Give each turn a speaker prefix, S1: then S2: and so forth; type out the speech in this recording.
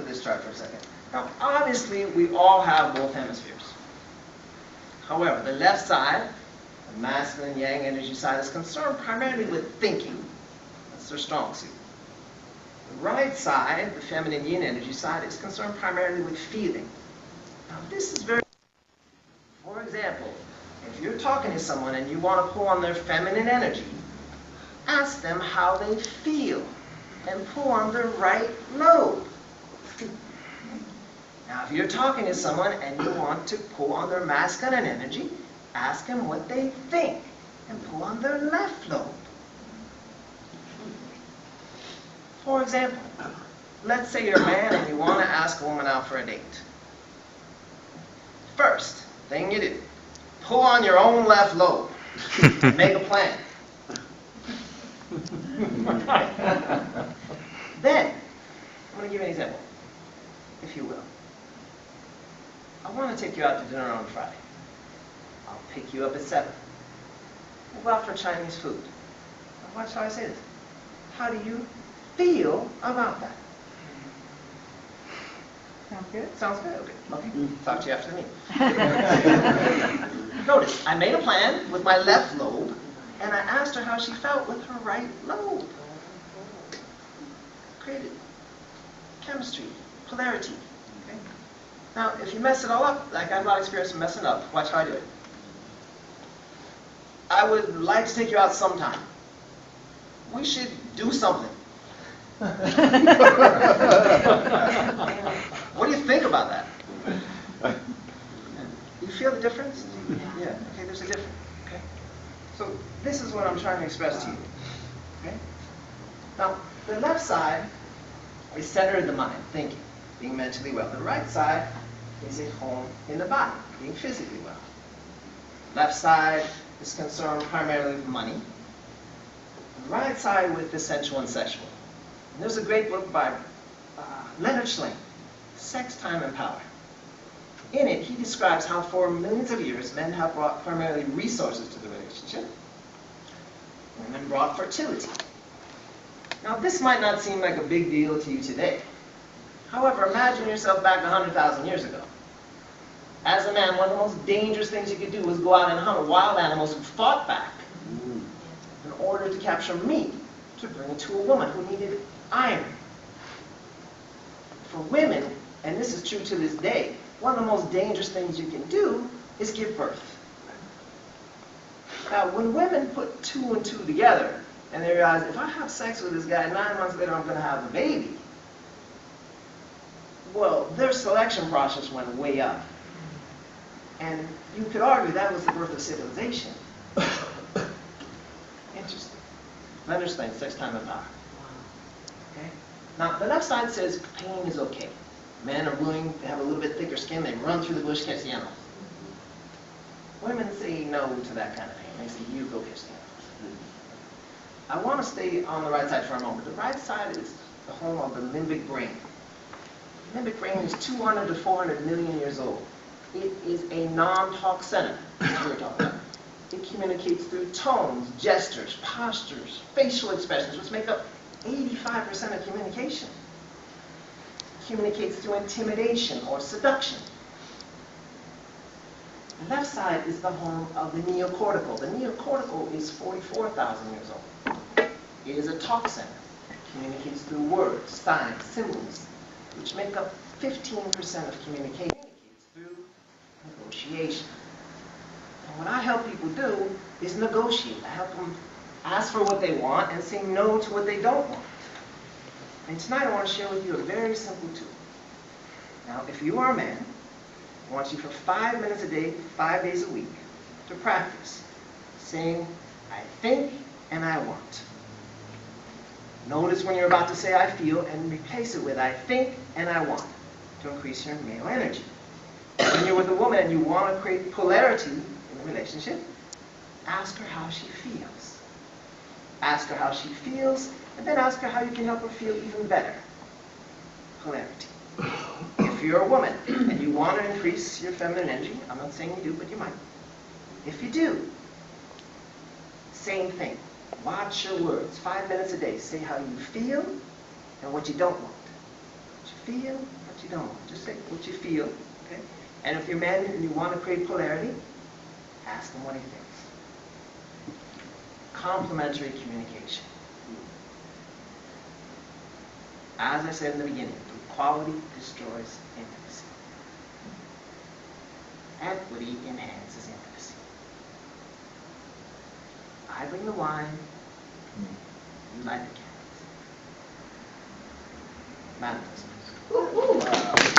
S1: at this chart for a second. Now, obviously, we all have both hemispheres. However, the left side, the masculine yang energy side, is concerned primarily with thinking. That's their strong suit. The right side, the feminine yin energy side, is concerned primarily with feeling. Now, this is very... For example, if you're talking to someone and you want to pull on their feminine energy, ask them how they feel and pull on their right lobe. Now, if you're talking to someone and you want to pull on their masculine energy, ask them what they think and pull on their left lobe. For example, let's say you're a man and you want to ask a woman out for a date. First thing you do, pull on your own left lobe and make a plan. Then, I'm going to give you an example, if you will. I want to take you out to dinner on Friday. I'll pick you up at 7. We'll go out for Chinese food. Now, watch how I say this. How do you feel about that?
S2: Sounds good.
S1: Sounds good? Okay. Talk to you after the meeting. Notice, I made a plan with my left lobe, and I asked her how she felt with her right lobe. Created chemistry, polarity. Okay? Now, if you mess it all up, like I have a lot of experience in messing up, watch how I do it. I would like to take you out sometime. We should do something. What do you think about that? You feel the difference? Yeah, okay, there's a difference. Okay? So this is what I'm trying to express to you. Okay? Now, the left side is center in the mind, thinking, being mentally well. The right side is at home in the body, being physically well. Left side is concerned primarily with money. The right side with the sensual and sexual. And there's a great book by Leonard Shlain, Sex, Time, and Power. In it, he describes how for millions of years, men have brought primarily resources to the relationship. Women brought fertility. Now, this might not seem like a big deal to you today. However, imagine yourself back 100,000 years ago. As a man, one of the most dangerous things you could do was go out and hunt wild animals who fought back in order to capture meat to bring it to a woman who needed iron. For women, and this is true to this day, one of the most dangerous things you can do is give birth. Now, when women put 2 and 2 together, and they realize, if I have sex with this guy, 9 months later I'm going to have a baby, well, their selection process went way up. And you could argue that was the birth of civilization. Interesting. Leonard Shlain, Sex, Time, and Power. Okay? Now, the left side says pain is okay. Men are willing to have a little bit thicker skin. They run through the bush, catch the animals. Women say no to that kind of pain. They say, you go catch the animals. I want to stay on the right side for a moment. The right side is the home of the limbic brain. The limbic brain is 200 to 400 million years old. It is a non-talk center, as we were talking about. It communicates through tones, gestures, postures, facial expressions, which make up 85% of communication. It communicates through intimidation or seduction. The left side is the home of the neocortical. The neocortical is 44,000 years old. It is a talk center. It communicates through words, signs, symbols, which make up 15% of communication. It communicates through negotiation. And what I help people do is negotiate. I help them ask for what they want and say no to what they don't want. And tonight I want to share with you a very simple tool. Now, if you are a man, I want you for 5 minutes a day, 5 days a week, to practice saying, I think and I want. Notice when you're about to say I feel and replace it with I think and I want to increase your male energy. When you're with a woman and you want to create polarity in the relationship, ask her how she feels. Ask her how she feels, and then ask her how you can help her feel even better. Polarity. If you're a woman and you want to increase your feminine energy, I'm not saying you do, but you might. If you do, same thing. Watch your words. 5 minutes a day. Say how you feel and what you don't want. What you feel, but you don't. Just say what you feel, okay? And if you're married and you want to create polarity, ask him what he thinks. Complementary communication. As I said in the beginning, equality destroys intimacy. Equity enhances intimacy. I bring the wine, you light the candles. Madam President.